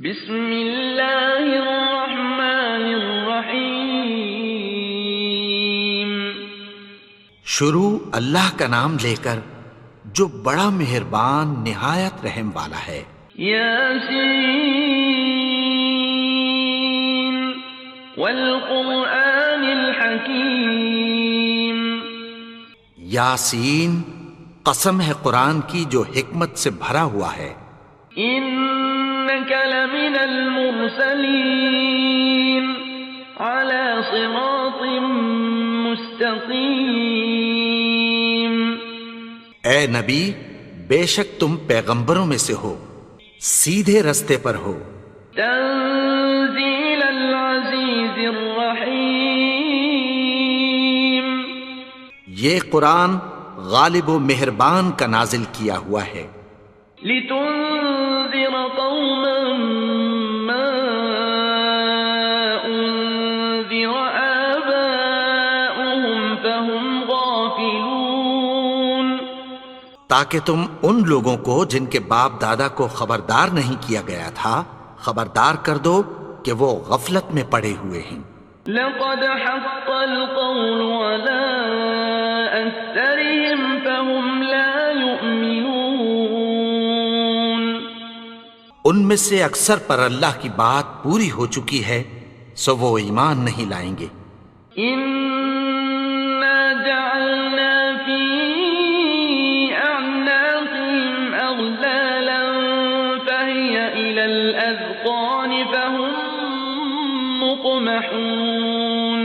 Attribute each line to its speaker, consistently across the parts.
Speaker 1: بسم اللہ الرحمن الرحیم۔
Speaker 2: شروع اللہ کا نام لے کر جو بڑا مہربان نہایت رحم والا ہے۔
Speaker 1: یاسین والقرآن الحکیم۔
Speaker 2: یاسین، قسم ہے قرآن کی جو حکمت سے بھرا ہوا ہے۔
Speaker 1: انک لمن المرسلین علی صراط مستقیم۔
Speaker 2: اے نبی، بے شک تم پیغمبروں میں سے ہو، سیدھے رستے پر ہو۔
Speaker 1: تنزیل العزیز الرحیم۔
Speaker 2: یہ قرآن غالب و مہربان کا نازل کیا ہوا ہے۔
Speaker 1: لتنذر قوما ما انذر آباؤهم فهم غافلون۔
Speaker 2: تاکہ تم ان لوگوں کو جن کے باپ دادا کو خبردار نہیں کیا گیا تھا خبردار کر دو کہ وہ غفلت میں پڑے ہوئے ہیں۔
Speaker 1: لقد حق القول على أكثرهم فهم لا يؤمنون۔
Speaker 2: ان میں سے اکثر پر اللہ کی بات پوری ہو چکی ہے سو وہ ایمان نہیں لائیں گے۔
Speaker 1: إنا جعلنا في أعناقهم أغلالا فهي إلى الأذقان فهم مقمحون۔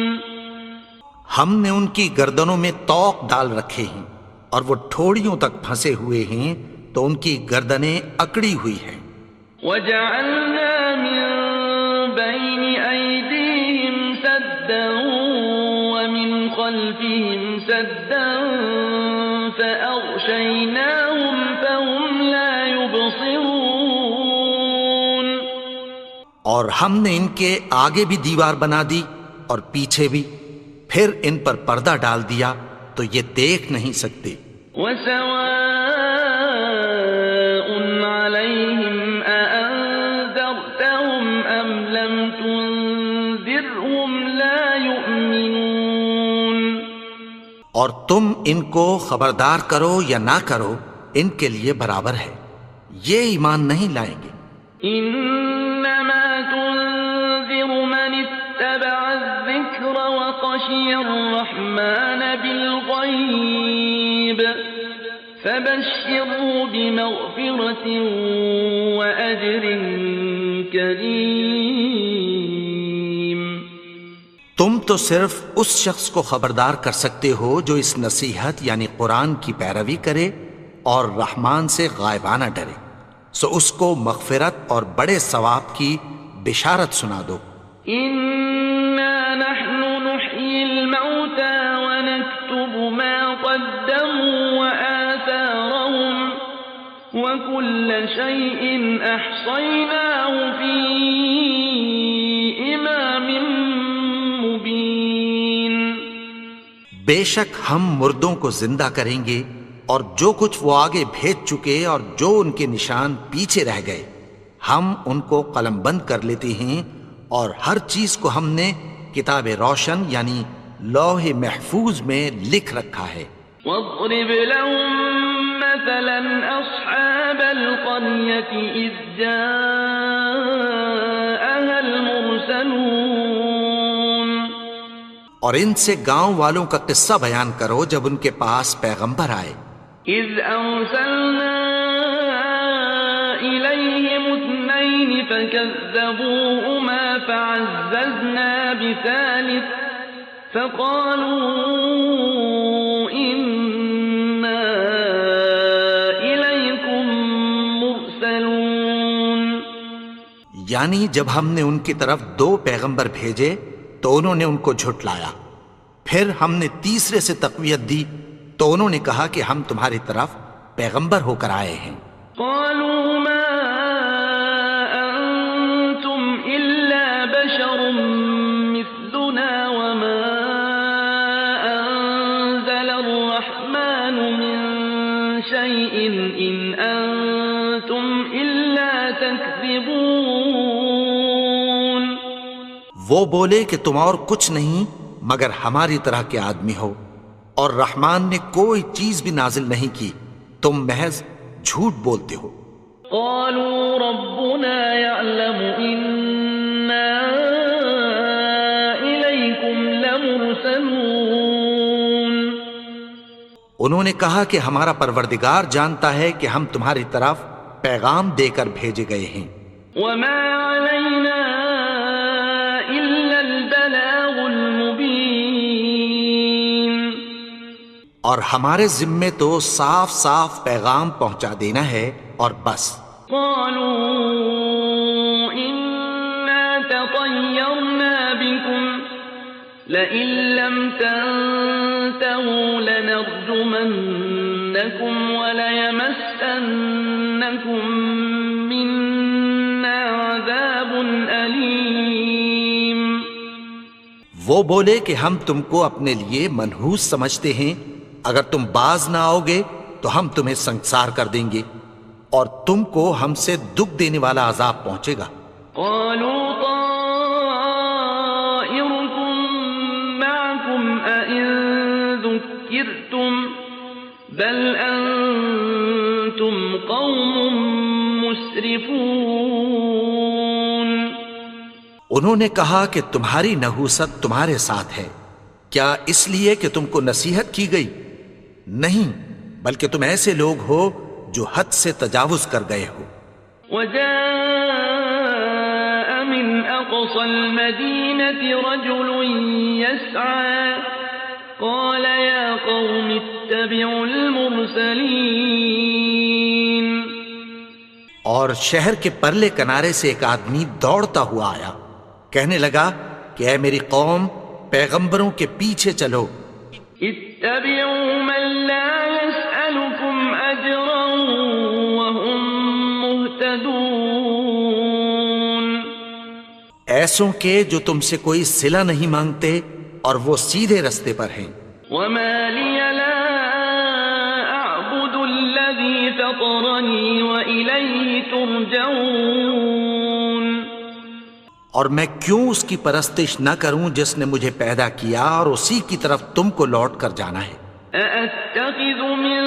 Speaker 2: ہم نے ان کی گردنوں میں طوق ڈال رکھے ہیں اور وہ ٹھوڑیوں تک پھنسے ہوئے ہیں تو ان کی گردنیں اکڑی ہوئی ہیں۔
Speaker 1: وجعلنا من بين أيديهم سدا ومن خلفهم سدا فأغشيناهم فهم لا يبصرون۔
Speaker 2: اور ہم نے ان کے آگے بھی دیوار بنا دی اور پیچھے بھی، پھر ان پر پردہ ڈال دیا تو یہ دیکھ نہیں سکتے۔
Speaker 1: وسواء عليهم أأنذرتهم أم لم تنذرهم لا يؤمنون۔
Speaker 2: اور تم ان کو خبردار کرو یا نہ کرو ان کے لیے برابر ہے، یہ ایمان نہیں لائیں گے۔
Speaker 1: إنما تنذر من اتبع الذكر وخشي الرحمن بالغيب فبشره بمغفرة وأجر كريم۔
Speaker 2: تم تو صرف اس شخص کو خبردار کر سکتے ہو جو اس نصیحت یعنی قرآن کی پیروی کرے اور رحمان سے غائبانہ ڈرے، سو اس کو مغفرت اور بڑے ثواب کی بشارت سنا دو۔
Speaker 1: إنا نحن نحيي الموتى ونكتب ما قدموا وآثارهم وكل شيء أحصيناه في إمام مبين۔
Speaker 2: بے شک ہم مردوں کو زندہ کریں گے اور جو کچھ وہ آگے بھیج چکے اور جو ان کے نشان پیچھے رہ گئے ہم ان کو قلم بند کر لیتے ہیں، اور ہر چیز کو ہم نے کتاب روشن یعنی لوح محفوظ میں لکھ رکھا ہے۔
Speaker 1: واضرب لهم مثلا أصحاب القرية إذ جاءها المرسلون۔
Speaker 2: اور ان سے گاؤں والوں کا قصہ بیان کرو جب ان کے پاس پیغمبر آئے۔
Speaker 1: إذ أرسلنا إليهم اثنين فكذبوهما فعززنا بثالث فقالوا إنا إليكم مرسلون۔
Speaker 2: یعنی جب ہم نے ان کی طرف 2 پیغمبر بھیجے تو انہوں نے ان کو جھٹلایا، پھر ہم نے تیسرے سے تقویت دی تو انہوں نے کہا کہ ہم تمہاری طرف پیغمبر ہو کر آئے ہیں۔
Speaker 1: قالوا ما أنتم إلا بشر مثلنا وما أنزل الرحمن من شيء إن أنتم إلا تكذبون۔
Speaker 2: وہ بولے کہ تم اور کچھ نہیں مگر ہماری طرح کے آدمی ہو، اور رحمان نے کوئی چیز بھی نازل نہیں کی، تم محض جھوٹ بولتے ہو۔
Speaker 1: قالوا ربنا يعلم إنا إليكم لمرسلون۔
Speaker 2: انہوں نے کہا کہ ہمارا پروردگار جانتا ہے کہ ہم تمہاری طرف پیغام دے کر بھیجے گئے ہیں۔
Speaker 1: وما علينا إلا البلاغ المبين۔
Speaker 2: اور ہمارے ذمے تو صاف صاف پیغام پہنچا دینا ہے اور بس۔
Speaker 1: قالوا إنا تطيرنا بكم لئن لم تنتهوا لنرجمنكم وليمسنكم منا عذاب أليم۔
Speaker 2: وہ بولے کہ ہم تم کو اپنے لیے منحوس سمجھتے ہیں، اگر تم باز نہ آؤ گے تو ہم تمہیں سنسار کر دیں گے اور تم کو ہم سے دکھ دینے والا عذاب پہنچے گا۔
Speaker 1: قالوا طائركم معكم أئن ذكرتم بل أنتم قوم مسرفون۔
Speaker 2: انہوں نے کہا کہ تمہاری نحوست تمہارے ساتھ ہے، کیا اس لیے کہ تم کو نصیحت کی گئی؟ نہیں، بلکہ تم ایسے لوگ ہو جو حد سے تجاوز کر گئے ہو۔
Speaker 1: وجاء من أقصى المدينة رجل يسعى قال يا قوم اتبعوا المرسلين۔
Speaker 2: اور شہر کے پرلے کنارے سے ایک آدمی دوڑتا ہوا آیا، کہنے لگا کہ اے میری قوم، پیغمبروں کے پیچھے چلو۔
Speaker 1: اتبعوا من لا يسألكم أجرا وهم مهتدون۔
Speaker 2: ایسوں کے جو تم سے کوئی صلہ نہیں مانگتے اور وہ سیدھے رستے پر ہیں۔
Speaker 1: وما لي لا أعبد الذي فطرني وإليه ترجعون۔
Speaker 2: اور میں کیوں اس کی پرستش نہ کروں جس نے مجھے پیدا کیا اور اسی کی طرف تم کو لوٹ کر جانا ہے۔
Speaker 1: أأتخذ من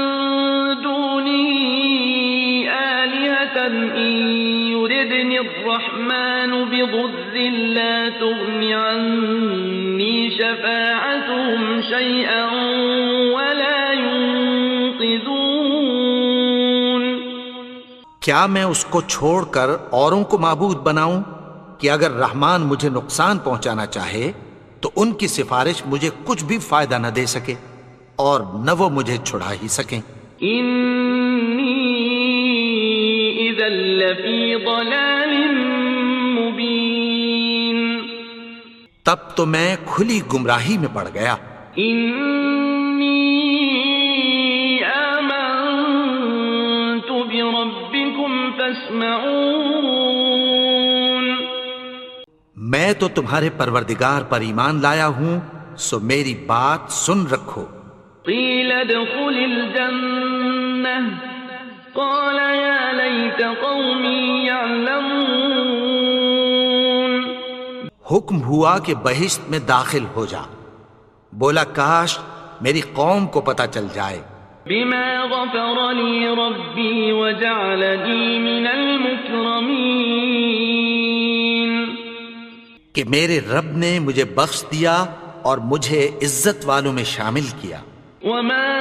Speaker 1: دونه آلهة إن يردني الرحمن بضر لا تغن عني شفاعتهم شيئا ولا ينقذون۔
Speaker 2: کیا میں اس کو چھوڑ کر اوروں کو معبود بناؤں کہ اگر رحمان مجھے نقصان پہنچانا چاہے تو ان کی سفارش مجھے کچھ بھی فائدہ نہ دے سکے اور نہ وہ مجھے چھڑا ہی سکیں۔
Speaker 1: إني إذا لفي ضلال مبين۔
Speaker 2: تب تو میں کھلی گمراہی میں پڑ گیا۔
Speaker 1: إني آمنت بربكم فاسمعون۔
Speaker 2: میں تو تمہارے پروردگار پر ایمان لایا ہوں، سو میری بات سن رکھو۔
Speaker 1: قيل ادخل الجنة قال يا ليت قومي يعلمون۔
Speaker 2: حکم ہوا کہ بہشت میں داخل ہو جا، بولا کاش میری قوم کو پتہ چل جائے۔
Speaker 1: بما غفر لي ربي وجعلني من المكرمين۔
Speaker 2: کہ میرے رب نے مجھے بخش دیا اور مجھے عزت والوں میں شامل کیا۔
Speaker 1: وما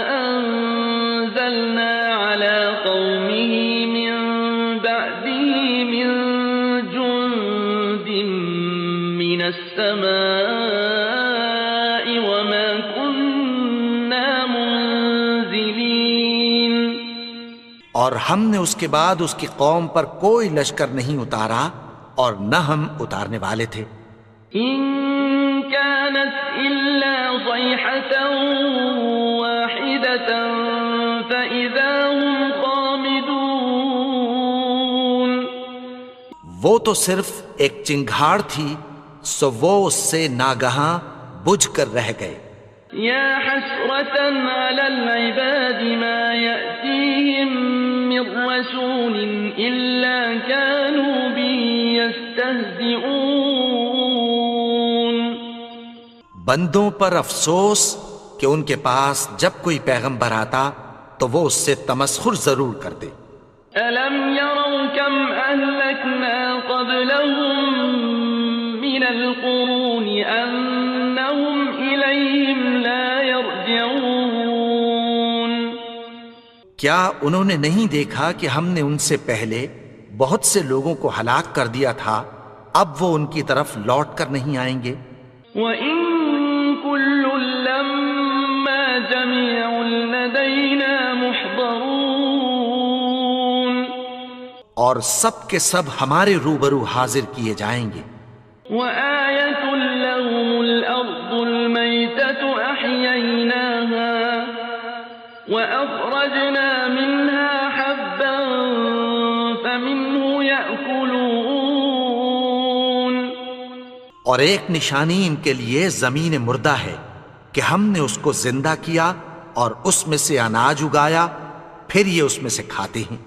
Speaker 1: أنزلنا على قومه من بعده من جند من السماء وما كنا منزلين۔
Speaker 2: اور ہم نے اس کے بعد اس کی قوم پر کوئی لشکر نہیں اتارا اور نہ ہم اتارنے والے تھے۔
Speaker 1: إن كانت إلا صيحة واحدة فإذا هم خامدون۔
Speaker 2: وہ تو صرف ایک چنگھاڑ تھی، سو وہ اس سے ناگہاں بجھ کر رہ گئے۔
Speaker 1: يا حسرة على العباد ما يأتيهم من رسول إلا كانوا به يستهزئون۔ يستهزئون
Speaker 2: بندوں پر افسوس کہ ان کے پاس جب کوئی پیغمبر آتا تو وہ اس سے تمسخر ضرور کرتے۔
Speaker 1: ألم يروا كم أهلكنا قبلهم من القرون أنهم إليهم لا يرجعون
Speaker 2: کیا انہوں نے نہیں دیکھا کہ ہم نے ان سے پہلے بہت سے لوگوں کو ہلاک کر دیا تھا، اب وہ ان کی طرف لوٹ کر نہیں آئیں گے؟
Speaker 1: وَإِن كُلٌّ لَّمَّا جَمِيعٌ لَّدَيْنَا مُحْضَرُونَ
Speaker 2: اور سب کے سب ہمارے روبرو حاضر کیے جائیں گے۔
Speaker 1: وَآيَةٌ لَّهُمُ الْأَرْضُ الْمَيْتَةُ أَحْيَيْنَاهَا وَأَخْرَجْنَا مِنْهَا حَبًّا فَمِنْهُ يَأْكُلُونَ
Speaker 2: اور ایک نشانی ان کے لیے زمین مردہ ہے کہ ہم نے اس کو زندہ کیا اور اس میں سے اناج اگایا، پھر یہ اس میں سے کھاتے ہیں۔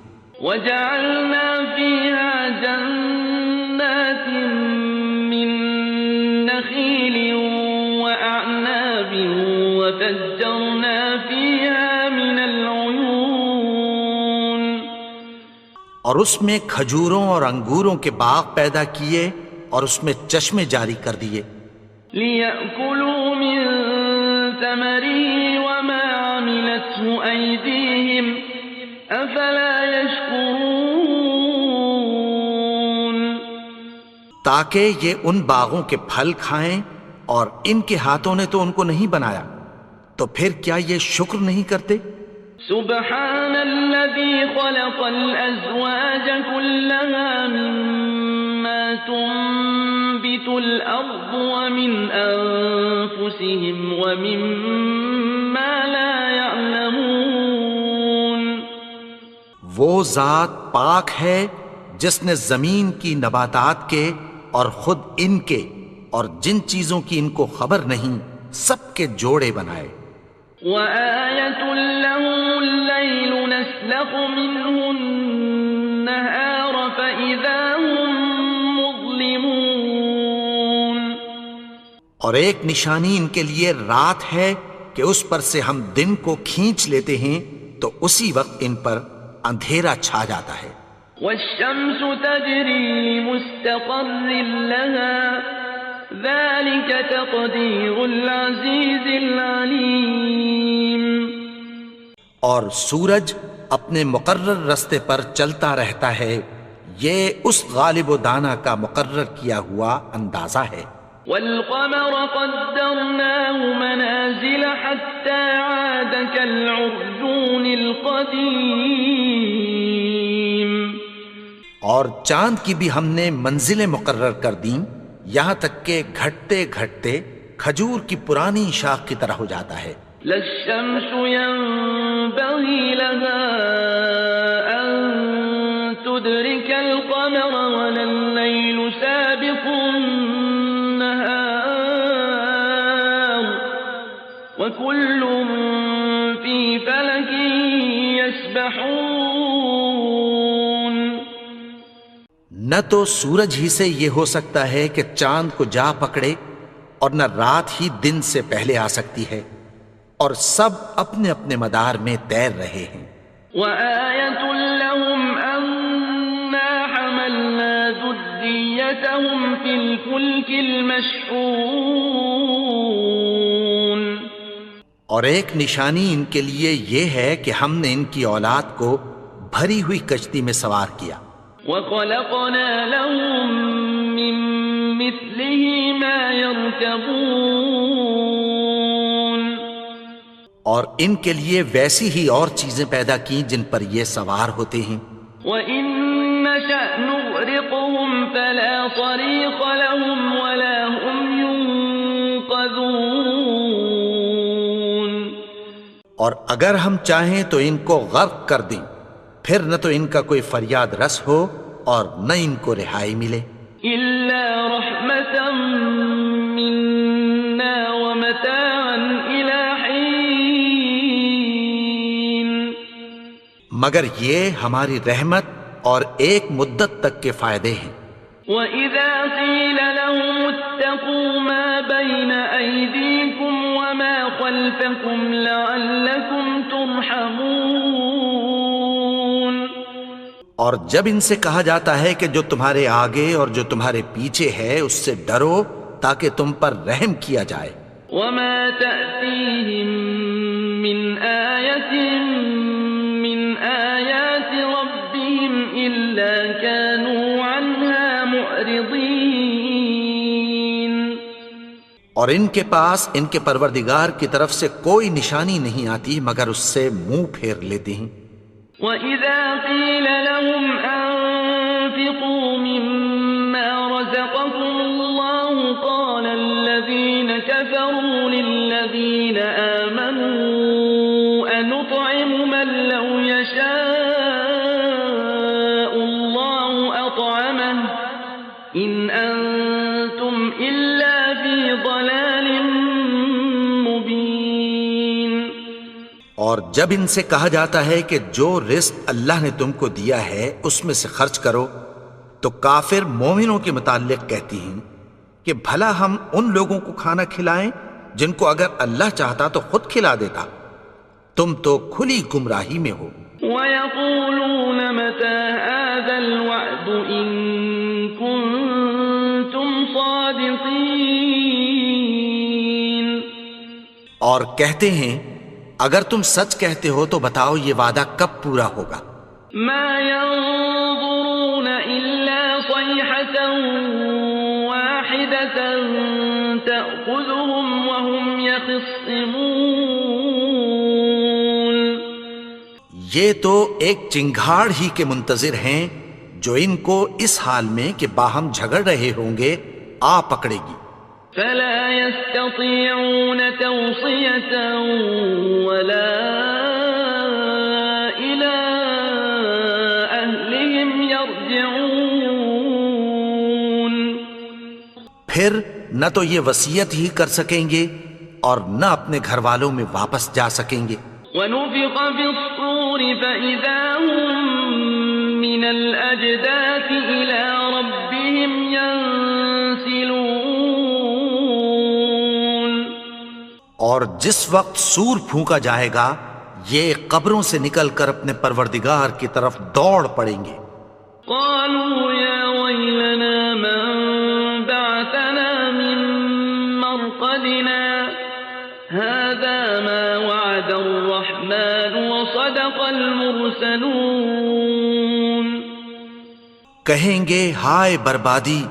Speaker 1: وَجَعَلْنَا فِيهَا جَنَّاتٍ مِّن نَّخِيلٍ وَأَعْنَابٍ وَفَجَّرْنَا فِيهَا مِنَ الْعُيُونِ
Speaker 2: اور اس میں کھجوروں اور انگوروں کے باغ پیدا کیے اور اس میں چشمے جاری کر دیے۔
Speaker 1: لِيَأْكُلُوا مِن ثَمَرِهِ وَمَا عَمِلَتْهُ أَيْدِيهِمْ أَفَلَا يَشْكُرُونَ
Speaker 2: تاکہ یہ ان باغوں کے پھل کھائیں، اور ان کے ہاتھوں نے تو ان کو نہیں بنایا، تو پھر کیا یہ شکر نہیں کرتے؟
Speaker 1: سبحان الذي خلق الأزواج كلها مما تنبت الأرض ومن أنفسهم ومما لا يعلمون
Speaker 2: وہ ذات پاک ہے جس نے زمین کی نباتات کے اور خود ان کے اور جن چیزوں کی ان کو خبر نہیں سب کے جوڑے بنائے۔
Speaker 1: وَآيَةٌ لَّهُمُ اللَّيْلُ نَسْلَخُ مِنْهُ النَّهَارَ فَإِذَا هُم مُّظْلِمُونَ
Speaker 2: اور ایک نشانی ان کے لیے رات ہے کہ اس پر سے ہم دن کو کھینچ لیتے ہیں تو اسی وقت ان پر اندھیرا چھا جاتا ہے۔
Speaker 1: وَالشَّمْسُ تَجْرِي لِمُسْتَقَرٍّ لَّهَا ذَلِكَ تَقْدِيرُ الْعَزِيزِ الْعَلِيمِ
Speaker 2: اور سورج اپنے مقرر رستے پر چلتا رہتا ہے، یہ اس غالب و دانا کا مقرر کیا ہوا اندازہ ہے۔
Speaker 1: وَالْقَمَرَ قَدَّرْنَاهُ مَنَازِلَ حَتَّى عَادَ كَالْعُرْجُونِ الْقَدِيمِ
Speaker 2: اور چاند کی بھی ہم نے منزلیں مقرر کر دیں، یہاں تک کہ گھٹتے گھٹتے کھجور کی پرانی شاخ کی طرح ہو جاتا ہے۔
Speaker 1: لا الشمس ينبغي لها أن تدرك القمر ولا الليل سابق النهار وكل في فلك يسبحون
Speaker 2: نہ تو سورج ہی سے یہ ہو سکتا ہے کہ چاند کو جا پکڑے، اور نہ رات ہی دن سے پہلے آ سکتی ہے، اور سب اپنے اپنے مدار میں تیر رہے ہیں۔
Speaker 1: وَآيَةٌ لَّهُمْ أَنَّا حَمَلْنَا ذُرِّيَّتَهُمْ فِي الْفُلْكِ الْمَشْحُونِ
Speaker 2: اور ایک نشانی ان کے لیے یہ ہے کہ ہم نے ان کی اولاد کو بھری ہوئی کشتی میں سوار کیا۔
Speaker 1: وَخَلَقْنَا لَهُم مِّن مِّثْلِهِ مَا يَرْكَبُونَ
Speaker 2: اور ان کے لیے ویسی ہی اور چیزیں پیدا کی جن پر یہ سوار ہوتے ہیں۔
Speaker 1: وَإِن نَّشَأْ نُغْرِقْهُمْ فَلَا صَرِيخَ لَهُمْ وَلَا هُمْ يُنقَذُونَ
Speaker 2: اور اگر ہم چاہیں تو ان کو غرق کر دیں، پھر نہ تو ان کا کوئی فریاد رس ہو اور نہ ان کو رہائی ملے۔
Speaker 1: إِلَّا رَحْمَةً مِّنَّا وَمَتَاعًا إِلَىٰ حِينٍ
Speaker 2: مگر یہ ہماری رحمت اور ایک مدت تک کے فائدے ہیں۔
Speaker 1: وَإِذَا قِيلَ لَهُمُ اتَّقُوا مَا بَيْنَ أَيْدِيكُمْ وَمَا خَلْفَكُمْ لَعَلَّكُمْ تُرْحَمُونَ
Speaker 2: اور جب ان سے کہا جاتا ہے کہ جو تمہارے آگے اور جو تمہارے پیچھے ہے اس سے ڈرو تاکہ تم پر رحم کیا جائے.
Speaker 1: وَمَا تَأْتِيهِم مِّنْ آيَةٍ مِّنْ آيَاتِ رَبِّهِمْ إِلَّا كَانُوا عَنْهَا مُعْرِضِينَ.
Speaker 2: اور ان کے پاس ان کے پروردگار کی طرف سے کوئی نشانی نہیں آتی مگر اس سے منہ پھیر لیتے ہیں.
Speaker 1: وَإِذَا قِيلَ لَهُمْ أَنفِقُوا مِمَّا رَزَقَكُمُ اللَّهُ قَالَ الَّذِينَ كَفَرُوا لِلَّذِينَ آمَنُوا أَنُطْعِمُ مَن لَّوْ يَشَاءُ اللَّهُ أَطْعَمَهُ إِنْ أَنتُمْ إِلَّا فِي ضَلَالٍ مُّبِينٍ.
Speaker 2: اور جب ان سے کہا جاتا ہے کہ جو رزق اللہ نے تم کو دیا ہے اس میں سے خرچ کرو تو کافر مومنوں کے متعلق کہتی ہیں کہ بھلا ہم ان لوگوں کو کھانا کھلائیں جن کو اگر اللہ چاہتا تو خود کھلا دیتا. تم تو کھلی گمراہی میں ہو.
Speaker 1: وَيَقُولُونَ مَتَى هَذَا الْوَعْدُ إِن كُنتُمْ صَادِقِينَ.
Speaker 2: اور کہتے ہیں اگر تم سچ کہتے ہو تو بتاؤ یہ وعدہ کب پورا ہوگا.
Speaker 1: مَا يَنظُرُونَ إِلَّا صَيْحَةً وَاحِدَةً تَأْخُذُهُمْ وَهُمْ يَخِصِّمُونَ.
Speaker 2: یہ تو ایک چنگھاڑ ہی کے منتظر ہیں جو ان کو اس حال میں کہ باہم جھگڑ رہے ہوں گے آ پکڑے گی.
Speaker 1: فَلَا يَسْتَطِيعُونَ تَوْصِيَةً وَلَا إِلَىٰ أَهْلِهِمْ يَرْجِعُونَ.
Speaker 2: پھر نہ تو یہ وصیت ہی کر سکیں گے اور نہ اپنے گھر والوں میں واپس جا سکیں گے.
Speaker 1: وَنُفِخَ فِي الصُّورِ فَإِذَا هُم مِّنَ الْأَجْدَاثِ إِلَىٰ رَبِّهِمْ يَنسِلُونَ.
Speaker 2: اور جس وقت سور پھونکا جائے گا یہ قبروں سے نکل کر اپنے پروردگار کی طرف دوڑ پڑیں گے.
Speaker 1: قالوا يا ويلنا من بعثنا من مرقدنا هذا ما وعد الرحمن وصدق المرسلون.
Speaker 2: کہیں گے ہائے بربادی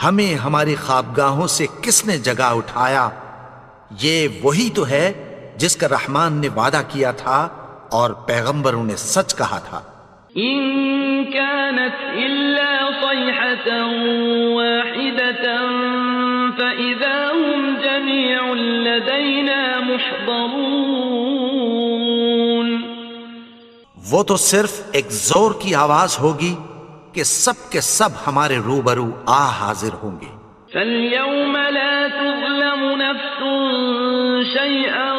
Speaker 2: ہمیں ہماری خوابگاہوں سے کس نے جگا اٹھایا. یہ وہی تو ہے جس کا رحمان نے وعدہ کیا تھا اور پیغمبروں نے سچ کہا تھا.
Speaker 1: إن كانت إلا صيحة واحدة فإذا هم جميع لدينا محضرون.
Speaker 2: وہ تو صرف ایک زور کی آواز ہوگی کہ سب کے سب ہمارے روبرو آ حاضر ہوں گے.
Speaker 1: فَالْيَوْمَ لَا تُظْلَمُ نَفْسٌ شَيْئًا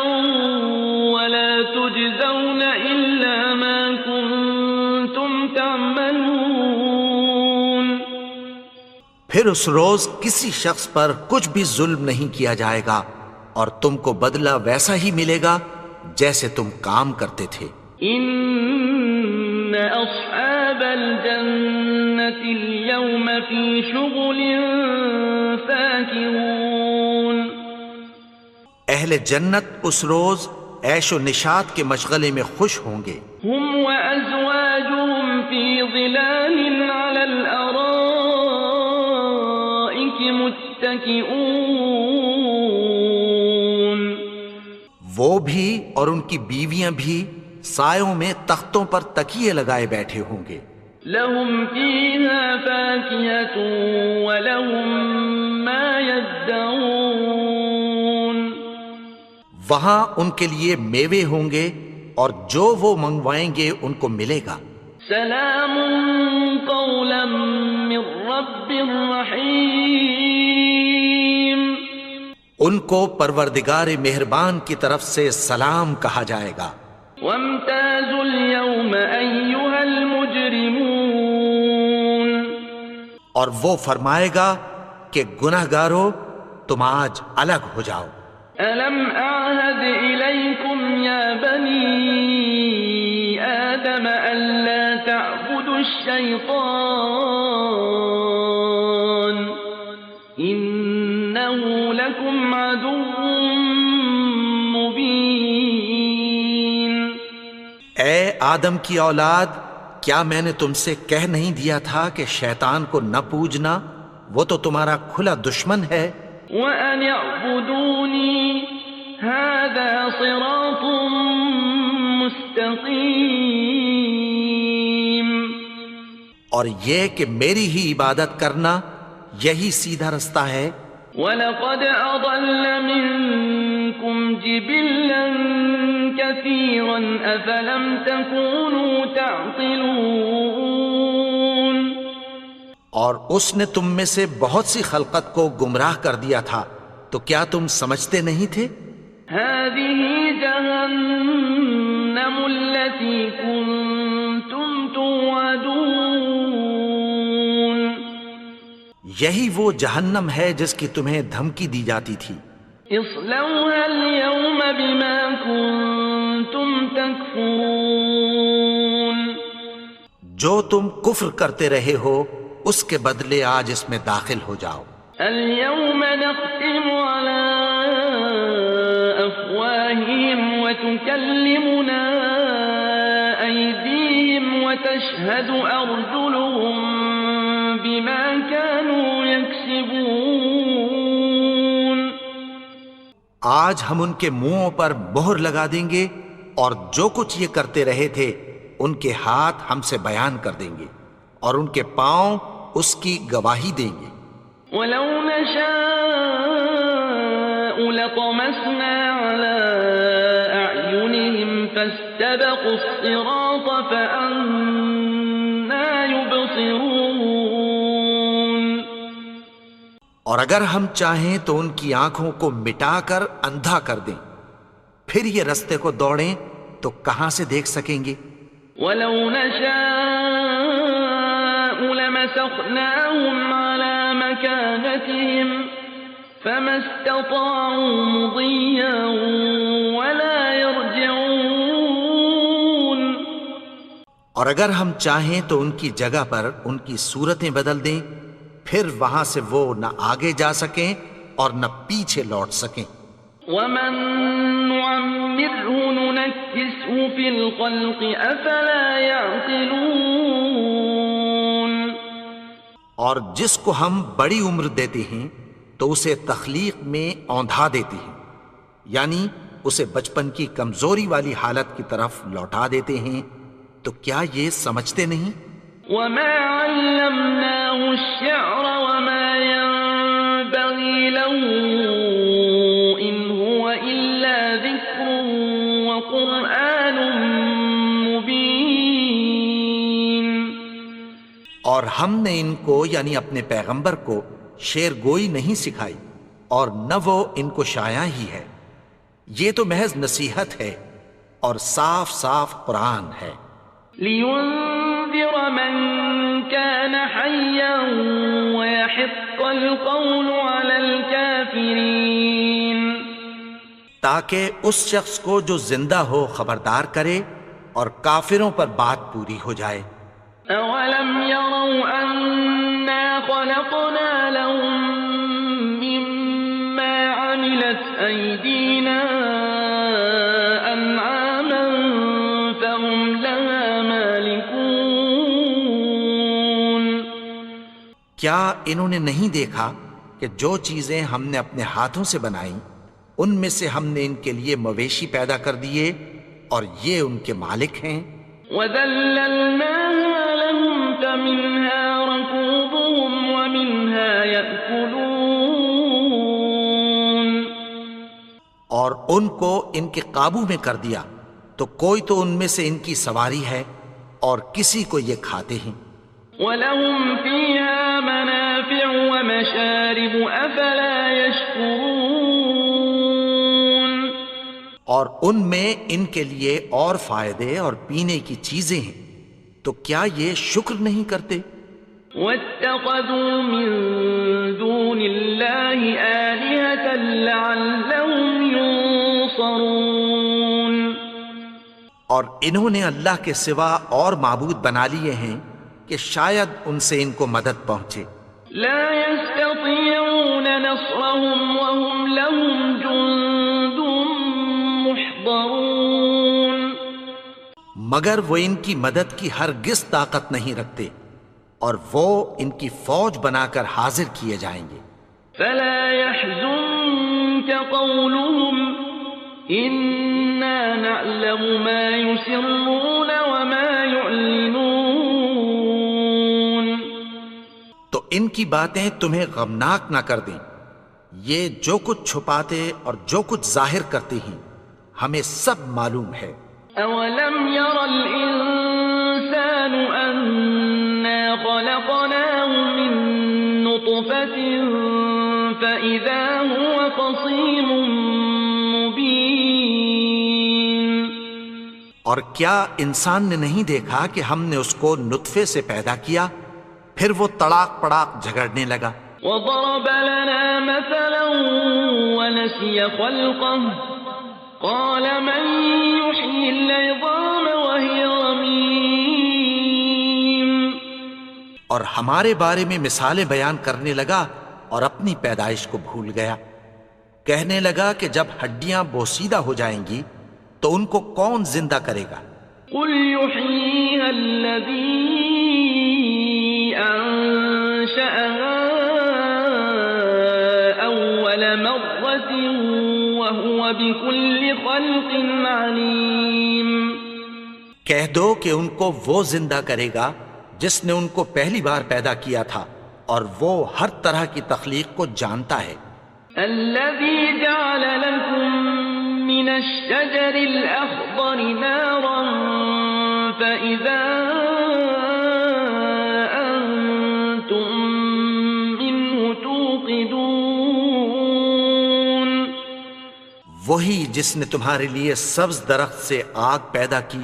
Speaker 1: وَلَا تُجْزَوْنَ إِلَّا مَا كُنتُمْ تَعْمَلُونَ.
Speaker 2: پھر اس روز کسی شخص پر کچھ بھی ظلم نہیں کیا جائے گا اور تم کو بدلہ ویسا ہی ملے گا جیسے تم کام کرتے تھے.
Speaker 1: إِنَّ أَصْحَابَ الْجَنَّةِ الْيَوْمَ فِي شُغُلٍ فَاكِهُونَ.
Speaker 2: اہل جنت اس روز عیش و نشاط کے مشغلے میں خوش ہوں گے.
Speaker 1: هُمْ وَأَزْوَاجُهُمْ فِي ظِلَالٍ عَلَى الْأَرَائِكِ مُتَّكِئُونَ.
Speaker 2: وہ بھی اور ان کی بیویاں بھی سایوں میں تختوں پر تکیے لگائے بیٹھے ہوں گے.
Speaker 1: لَهُمْ فِيهَا فَاكِهَةٌ وَلَهُمْ مَا يَدَّعُونَ.
Speaker 2: وہاں ان کے لیے میوے ہوں گے اور جو وہ منگوائیں گے ان کو ملے گا.
Speaker 1: سلام قولا من رب رحیم.
Speaker 2: ان کو پروردگار مہربان کی طرف سے سلام کہا جائے گا.
Speaker 1: وامتازوا اليوم أيها المجرمون.
Speaker 2: اور وہ فرمائے گا کہ گنہگارو تم آج الگ ہو جاؤ۔
Speaker 1: ألم أعهد إليكم يا بني آدم ألا تعبدوا الشيطان إنه لكم عدو مبين۔
Speaker 2: اے آدم کی اولاد، کیا میں نے تم سے کہہ نہیں دیا تھا کہ شیطان کو نہ پوجنا، وہ تو تمہارا کھلا دشمن ہے۔
Speaker 1: وَأَنِ اعْبُدُونِي هَذَا صِرَاطٌ مُسْتَقِيمٌ،
Speaker 2: اور یہ کہ میری ہی عبادت کرنا یہی سیدھا رستہ ہے۔
Speaker 1: وَلَقَدْ أَضَلَّ مِنكُمْ جِبِلًّا كَثِيرًا أَفَلَمْ تَكُونُوا تَعْقِلُونَ،
Speaker 2: اور اس نے تم میں سے بہت سی خلقت کو گمراہ کر دیا تھا، تو کیا تم سمجھتے نہیں تھے؟
Speaker 1: هَذِهِ جَهَنَّمُ الَّتِي كُنتُمْ تُوعَدُونَ،
Speaker 2: یہی وہ جہنم ہے جس کی تمہیں دھمکی دی جاتی تھی۔
Speaker 1: اصلوها اليوم بما كنتم تكفرون،
Speaker 2: جو تم کفر کرتے رہے ہو اس کے بدلے آج اس میں داخل ہو جاؤ۔
Speaker 1: اليوم نختم على أفواههم وتكلمنا أيديهم وتشهد أرجلهم بما كانوا يكسبون،
Speaker 2: آج ہم ان کے منہوں پر مہر لگا دیں گے، اور جو کچھ یہ کرتے رہے تھے ان کے ہاتھ ہم سے بیان کر دیں گے، اور ان کے پاؤں اس کی گواہی دیں گے۔
Speaker 1: ولو نشاء لطمسنا على أعينهم فاستبقوا الصراط فأنى يبصرون،
Speaker 2: اور اگر ہم چاہیں تو ان کی آنکھوں کو مٹا کر اندھا کر دیں، پھر یہ رستے کو دوڑیں تو کہاں سے دیکھ سکیں گے؟
Speaker 1: ولو نشاء لمسخناهم على مكانتهم فما استطاعوا مضيا ولا يرجعون،
Speaker 2: اور اگر ہم چاہیں تو ان کی جگہ پر ان کی صورتیں بدل دیں، پھر وہاں سے وہ نہ آگے جا سکیں اور نہ پیچھے لوٹ سکیں۔
Speaker 1: ومن نعمره ننكسه في الخلق افلا يعقلون،
Speaker 2: اور جس کو ہم بڑی عمر دیتے ہیں تو اسے تخلیق میں اوندھا دیتے ہیں، یعنی اسے بچپن کی کمزوری والی حالت کی طرف لوٹا دیتے ہیں، تو کیا یہ سمجھتے نہیں؟
Speaker 1: وما علمناه الشعر وما ينبغي له إن هو إلا ذكر وقرآن مبين،
Speaker 2: اور ہم نے ان کو یعنی اپنے پیغمبر کو شعر گوئی نہیں سکھائی، اور نہ وہ ان کو شاعر ہی ہے، یہ تو محض نصیحت ہے اور صاف صاف قرآن ہے۔
Speaker 1: لينذر من كان حيا ويحق القول على الكافرين،
Speaker 2: تاکہ اس شخص کو جو زندہ ہو خبردار کرے اور کافروں پر بات پوری ہو جائے۔
Speaker 1: أولم يروا أنا خلقنا لهم مما عملت أيدينا أنعاما فهم لها مالكون،
Speaker 2: کیا انہوں نے نہیں دیکھا کہ جو چیزیں ہم نے اپنے ہاتھوں سے بنائیں ان میں سے ہم نے ان کے لیے مویشی پیدا کر دیے اور یہ ان کے مالک ہیں۔
Speaker 1: وَذَلَّلْنَاهَا لَهُمْ فَمِنْهَا رَكُوبُهُمْ وَمِنْهَا يَأْكُلُونَ،
Speaker 2: اور ان کو ان کے قابو میں کر دیا، تو کوئی تو ان میں سے ان کی سواری ہے اور کسی کو یہ کھاتے ہیں۔
Speaker 1: وَلَهُمْ فِيهَا مَنَافِعُ وَمَشَارِبُ أَفَلَا يَشْكُرُونَ،
Speaker 2: اور ان میں ان کے لیے اور فائدے اور پینے کی چیزیں ہیں، تو کیا یہ شکر نہیں کرتے؟
Speaker 1: واتخذوا من دون الله آلهة لعلهم ينصرون.
Speaker 2: اور انہوں نے اللہ کے سوا اور معبود بنا لیے ہیں کہ شاید ان سے ان کو مدد پہنچے.
Speaker 1: لا يستطيعون نصرهم وهم لهم جند محضرون.
Speaker 2: مگر وہ ان کی مدد کی ہرگز طاقت نہیں رکھتے اور وہ ان کی فوج بنا کر حاضر کیے جائیں گے.
Speaker 1: فلا يحزنك قولهم إنا نعلم ما يسرون وما يعلنون.
Speaker 2: تو ان کی باتیں تمہیں غمناک نہ کر دیں. یہ جو کچھ چھپاتے اور جو کچھ ظاہر کرتے ہیں ہمیں سب معلوم ہے.
Speaker 1: أولم ير الإنسان أنا خلقناه من نطفة فإذا هو خصيم مبين.
Speaker 2: اور کیا انسان نے نہیں دیکھا کہ ہم نے اس کو نطفے سے پیدا کیا پھر وہ تڑاک پڑاک جھگڑنے لگا.
Speaker 1: وضرب لنا مثلا ونسي خلقه قال من يحيي العظام وهي رميم.
Speaker 2: اور ہمارے بارے میں مثالیں بیان کرنے لگا اور اپنی پیدائش کو بھول گیا. کہنے لگا کہ جب ہڈیاں بوسیدہ ہو جائیں گی تو ان کو کون زندہ کرے گا؟
Speaker 1: قل يحييها الذي أنشأها أول مرة وهو بكل خلق عليم.
Speaker 2: کہہ دو کہ ان کو وہ زندہ کرے گا جس نے ان کو پہلی بار پیدا کیا تھا اور وہ ہر طرح کی تخلیق کو جانتا ہے.
Speaker 1: الذي جعل لكم من الشجر الأخضر نارا فإذا أنتم منه توقدون.
Speaker 2: وہی جس نے تمہارے لیے سبز درخت سے آگ پیدا کی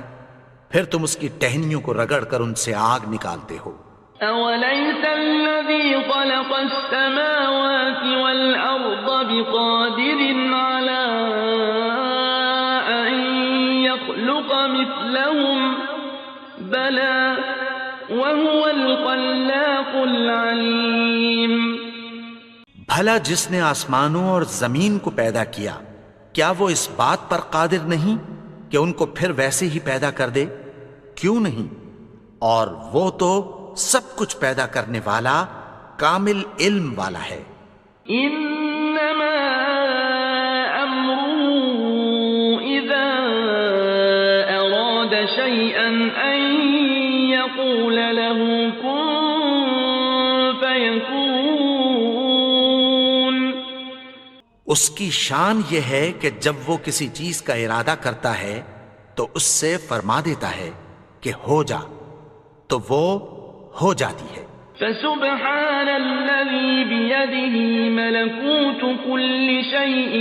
Speaker 2: پھر تم اس کی ٹہنیوں کو رگڑ کر ان سے آگ نکالتے ہو.
Speaker 1: أوليس الذي خلق السماوات والأرض بقادر على أن يخلق مثلهم بلى وهو الخلاق العليم.
Speaker 2: بھلا جس نے آسمانوں اور زمین کو پیدا کیا کیا وہ اس بات پر قادر نہیں کہ ان کو پھر ویسے ہی پیدا کر دے؟ کیوں نہیں؟ اور وہ تو سب کچھ پیدا کرنے والا کامل علم والا ہے.
Speaker 1: انما امره اذا اراد شيئا ان يقول له كن فيكون.
Speaker 2: اس کی شان یہ ہے کہ جب وہ کسی چیز کا ارادہ کرتا ہے تو اس سے فرما دیتا ہے کہ ہو جا تو وہ ہو جاتی ہے.
Speaker 1: فسبحان الذي بيده ملكوت كل شيء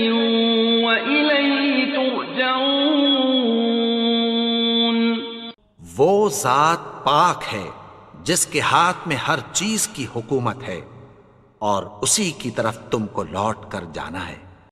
Speaker 1: وإليه ترجعون.
Speaker 2: وہ ذات پاک ہے جس کے ہاتھ میں ہر چیز کی حکومت ہے اور اسی کی طرف تم کو لوٹ کر جانا ہے.